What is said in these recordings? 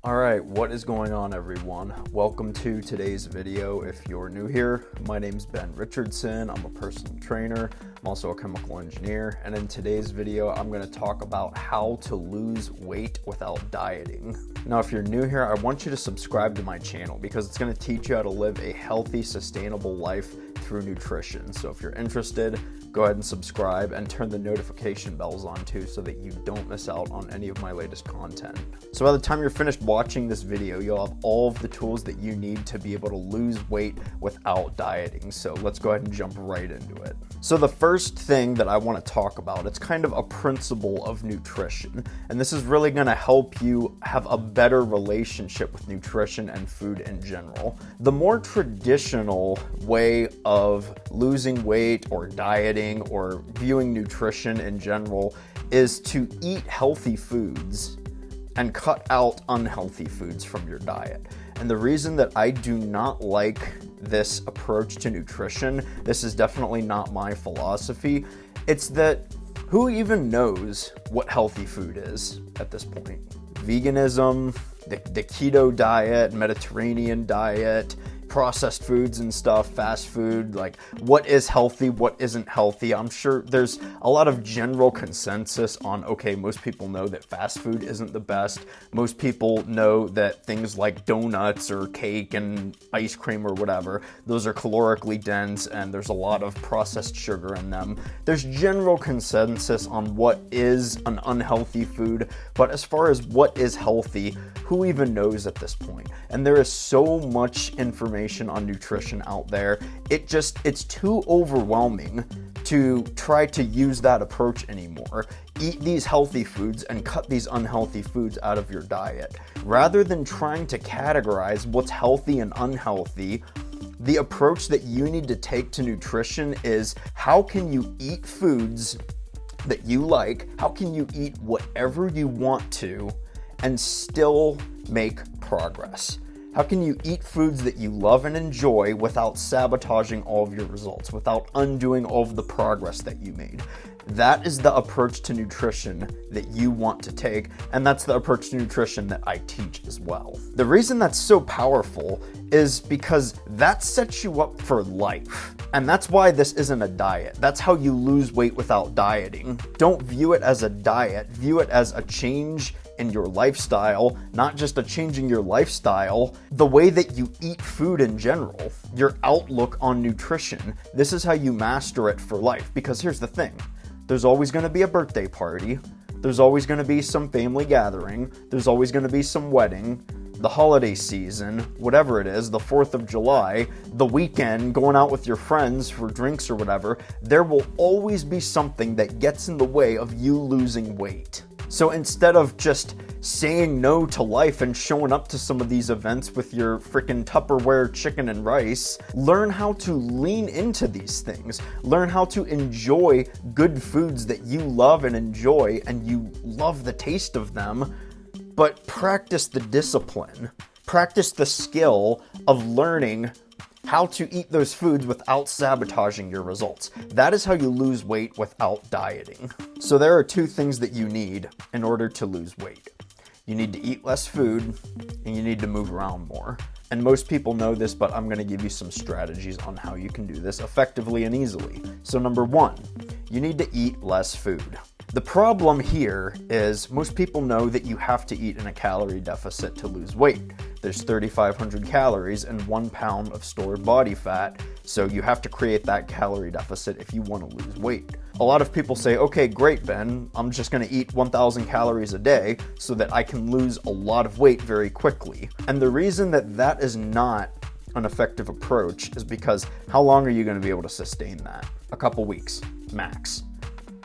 Alright, what is going on everyone? Welcome to today's video. If you're new here, my name's Ben Richardson. I'm a personal trainer. I'm also a chemical engineer. And in today's video, I'm going to talk about how to lose weight without dieting. Now, if you're new here, I want you to subscribe to my channel because it's going to teach you how to live a healthy, sustainable life through nutrition. So if you're interested, go ahead and subscribe and turn the notification bells on too so that you don't miss out on any of my latest content. So by the time you're finished watching this video, you'll have all of the tools that you need to be able to lose weight without dieting. So let's go ahead and jump right into it. So the first thing that I want to talk about, it's kind of a principle of nutrition, and this is really going to help you have a better relationship with nutrition and food in general. The more traditional way of losing weight or dieting or viewing nutrition in general is to eat healthy foods and cut out unhealthy foods from your diet. And the reason that I do not like this approach to nutrition, this is definitely not my philosophy, it's that who even knows what healthy food is at this point? Veganism, the keto diet, Mediterranean diet, processed foods and stuff, fast food, like what is healthy, what isn't healthy. I'm sure there's a lot of general consensus on, okay, most people know that fast food isn't the best. Most people know that things like donuts or cake and ice cream or whatever, those are calorically dense and there's a lot of processed sugar in them. There's general consensus on what is an unhealthy food, but as far as what is healthy, who even knows at this point? And there is so much information on nutrition out there. It's too overwhelming to try to use that approach anymore. Eat these healthy foods and cut these unhealthy foods out of your diet. Rather than trying to categorize what's healthy and unhealthy, the approach that you need to take to nutrition is how can you eat foods that you like? How can you eat whatever you want to and still make progress? How can you eat foods that you love and enjoy without sabotaging all of your results, without undoing all of the progress that you made? That is the approach to nutrition that you want to take, and that's the approach to nutrition that I teach as well. The reason that's so powerful is because that sets you up for life. And that's why this isn't a diet. That's how you lose weight without dieting. Don't view it as a diet, view it as a change in your lifestyle, not just a change in your lifestyle, the way that you eat food in general, your outlook on nutrition. This is how you master it for life. Because here's the thing, there's always going to be a birthday party, there's always going to be some family gathering, there's always going to be some wedding, the holiday season, whatever it is, the 4th of July, the weekend, going out with your friends for drinks or whatever, there will always be something that gets in the way of you losing weight. So instead of just saying no to life and showing up to some of these events with your freaking Tupperware chicken and rice, learn how to lean into these things. Learn how to enjoy good foods that you love and enjoy and you love the taste of them, but practice the discipline. Practice the skill of learning how to eat those foods without sabotaging your results. That is how you lose weight without dieting. So there are two things that you need in order to lose weight. You need to eat less food and you need to move around more. And most people know this, but I'm going to give you some strategies on how you can do this effectively and easily. So number one, you need to eat less food. The problem here is most people know that you have to eat in a calorie deficit to lose weight. There's 3,500 calories in 1 pound of stored body fat, so you have to create that calorie deficit if you want to lose weight. A lot of people say, okay, great, Ben, I'm just going to eat 1,000 calories a day so that I can lose a lot of weight very quickly. And the reason that that is not an effective approach is because how long are you going to be able to sustain that? A couple weeks, max.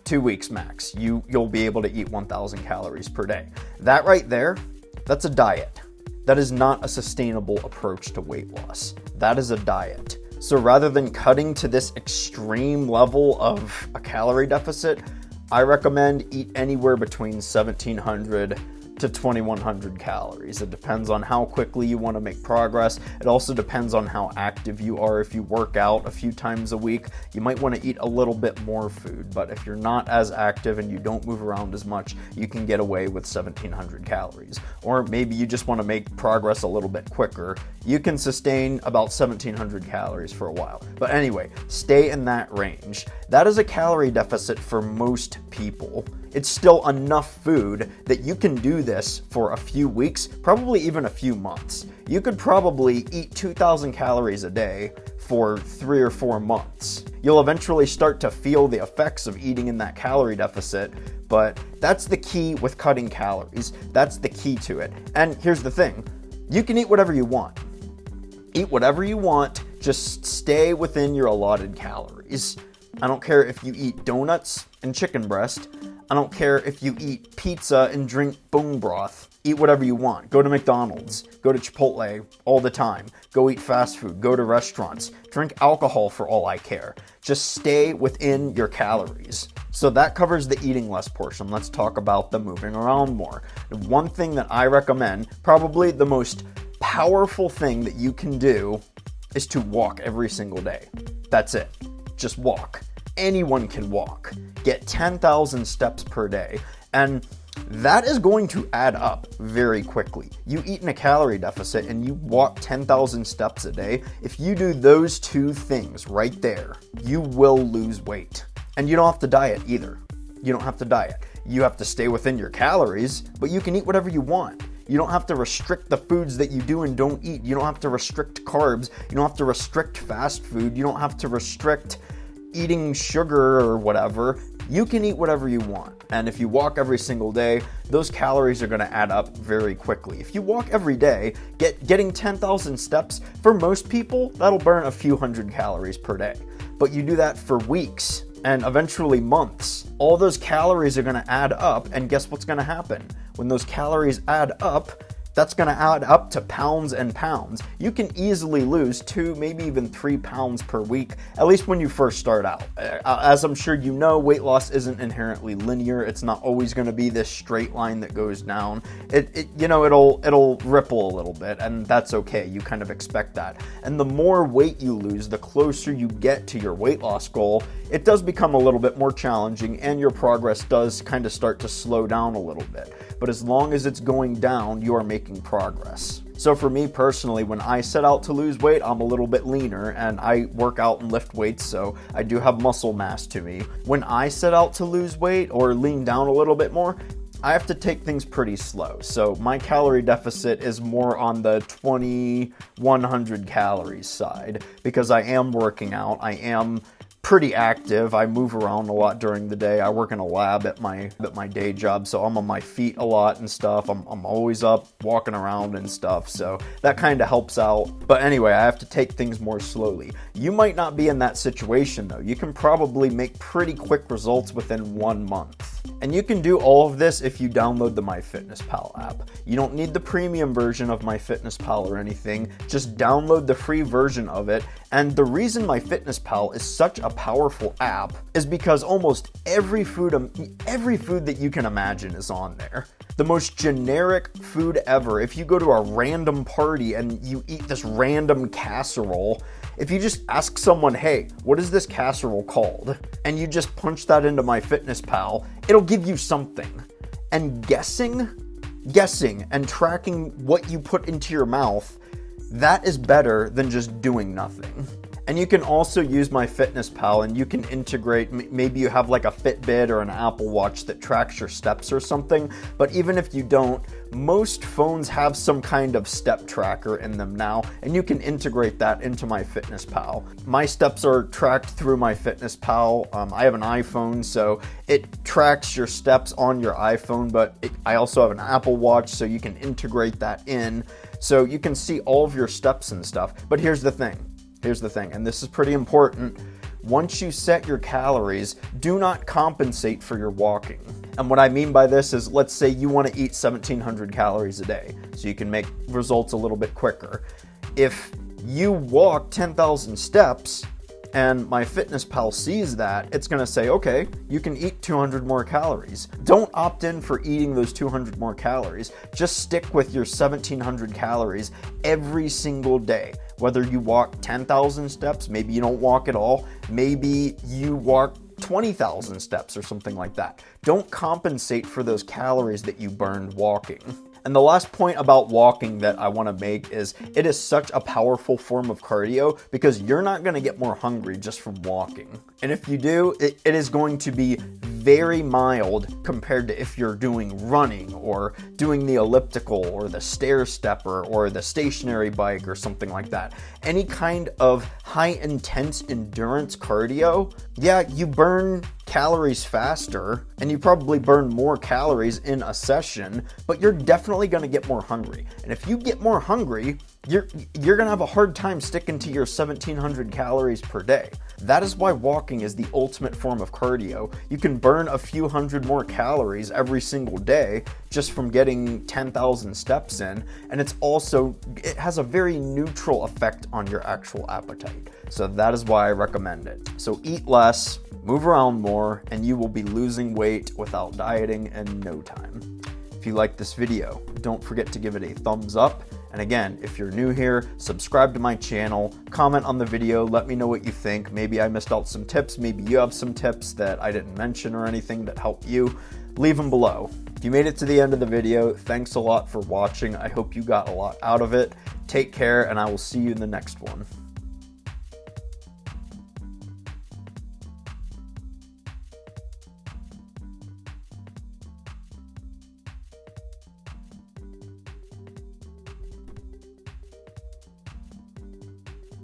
2 weeks max, you'll be able to eat 1,000 calories per day. That right there, that's a diet. That is not a sustainable approach to weight loss. That is a diet. So rather than cutting to this extreme level of a calorie deficit, I recommend eat anywhere between 1,700 to 2,100 calories. It depends on how quickly you want to make progress. It also depends on how active you are. If you work out a few times a week, you might want to eat a little bit more food. But if you're not as active and you don't move around as much, you can get away with 1,700 calories. Or maybe you just want to make progress a little bit quicker. You can sustain about 1,700 calories for a while. But anyway, stay in that range. That is a calorie deficit for most people. It's still enough food that you can do this for a few weeks, probably even a few months. You could probably eat 2,000 calories a day for 3 or 4 months. You'll eventually start to feel the effects of eating in that calorie deficit, but that's the key with cutting calories. That's the key to it. And here's the thing, you can eat whatever you want. Eat whatever you want, just stay within your allotted calories. I don't care if you eat donuts and chicken breast. I don't care if you eat pizza and drink bone broth. Eat whatever you want. Go to McDonald's, go to Chipotle all the time. Go eat fast food, go to restaurants. Drink alcohol for all I care. Just stay within your calories. So that covers the eating less portion. Let's talk about the moving around more. One thing that I recommend, probably the most powerful thing that you can do, is to walk every single day. That's it. Just walk. Anyone can walk. Get 10,000 steps per day. And that is going to add up very quickly. You eat in a calorie deficit and you walk 10,000 steps a day. If you do those two things right there, you will lose weight. And you don't have to diet either. You don't have to diet. You have to stay within your calories, but you can eat whatever you want. You don't have to restrict the foods that you do and don't eat. You don't have to restrict carbs. You don't have to restrict fast food. You don't have to restrict eating sugar or whatever. You can eat whatever you want. And if you walk every single day, those calories are going to add up very quickly. If you walk every day, getting 10,000 steps, for most people, that'll burn a few hundred calories per day. But you do that for weeks and eventually months. All those calories are going to add up, and guess what's going to happen? When those calories add up, that's going to add up to pounds and pounds. You can easily lose 2, maybe even 3 pounds per week, at least when you first start out. As I'm sure you know, weight loss isn't inherently linear. It's not always going to be this straight line that goes down. It'll ripple a little bit, and that's okay. You kind of expect that. And the more weight you lose, the closer you get to your weight loss goal, it does become a little bit more challenging, and your progress does kind of start to slow down a little bit. But as long as it's going down, you are making progress. So for me personally, when I set out to lose weight, I'm a little bit leaner and I work out and lift weights, so I do have muscle mass to me. When I set out to lose weight or lean down a little bit more, I have to take things pretty slow. So my calorie deficit is more on the 2,100 calories side because I am working out. I am pretty active. I move around a lot during the day. I work in a lab at my day job, so I'm on my feet a lot and stuff. I'm always up walking around and stuff, so that kind of helps out. But anyway, I have to take things more slowly. You might not be in that situation though. You can probably make pretty quick results within 1 month. And you can do all of this if you download the MyFitnessPal app. You don't need the premium version of MyFitnessPal or anything. Just download the free version of it. And the reason MyFitnessPal is such a powerful app is because almost every food that you can imagine is on there. The most generic food ever. If you go to a random party and you eat this random casserole, if you just ask someone, hey, what is this casserole called? And you just punch that into MyFitnessPal, it'll give you something. And guessing and tracking what you put into your mouth, that is better than just doing nothing. And you can also use MyFitnessPal and you can integrate, maybe you have like a Fitbit or an Apple Watch that tracks your steps or something, but even if you don't, most phones have some kind of step tracker in them now, and you can integrate that into MyFitnessPal. My steps are tracked through MyFitnessPal. I have an iPhone, so it tracks your steps on your iPhone, but I also have an Apple Watch, so you can integrate that in, so you can see all of your steps and stuff. But here's the thing, and this is pretty important. Once you set your calories, do not compensate for your walking. And what I mean by this is, let's say you want to eat 1,700 calories a day, so you can make results a little bit quicker. If you walk 10,000 steps and my MyFitnessPal sees that, it's gonna say, okay, you can eat 200 more calories. Don't opt in for eating those 200 more calories. Just stick with your 1,700 calories every single day. Whether you walk 10,000 steps, maybe you don't walk at all, maybe you walk 20,000 steps or something like that. Don't compensate for those calories that you burned walking. And the last point about walking that I want to make is it is such a powerful form of cardio because you're not going to get more hungry just from walking. And if you do, it is going to be very mild compared to if you're doing running or doing the elliptical or the stair stepper or the stationary bike or something like that. Any kind of high intense endurance cardio, yeah, you burn calories faster and you probably burn more calories in a session, but you're definitely going to get more hungry. And if you get more hungry, you're going to have a hard time sticking to your 1,700 calories per day. That is why walking is the ultimate form of cardio. You can burn a few hundred more calories every single day just from getting 10,000 steps in, and it has a very neutral effect on your actual appetite. So that is why I recommend it. So eat less, move around more, and you will be losing weight without dieting in no time. If you like this video, don't forget to give it a thumbs up. And again, if you're new here, subscribe to my channel, comment on the video, let me know what you think. Maybe I missed out some tips, maybe you have some tips that I didn't mention or anything that help you. Leave them below. If you made it to the end of the video, thanks a lot for watching. I hope you got a lot out of it. Take care, and I will see you in the next one.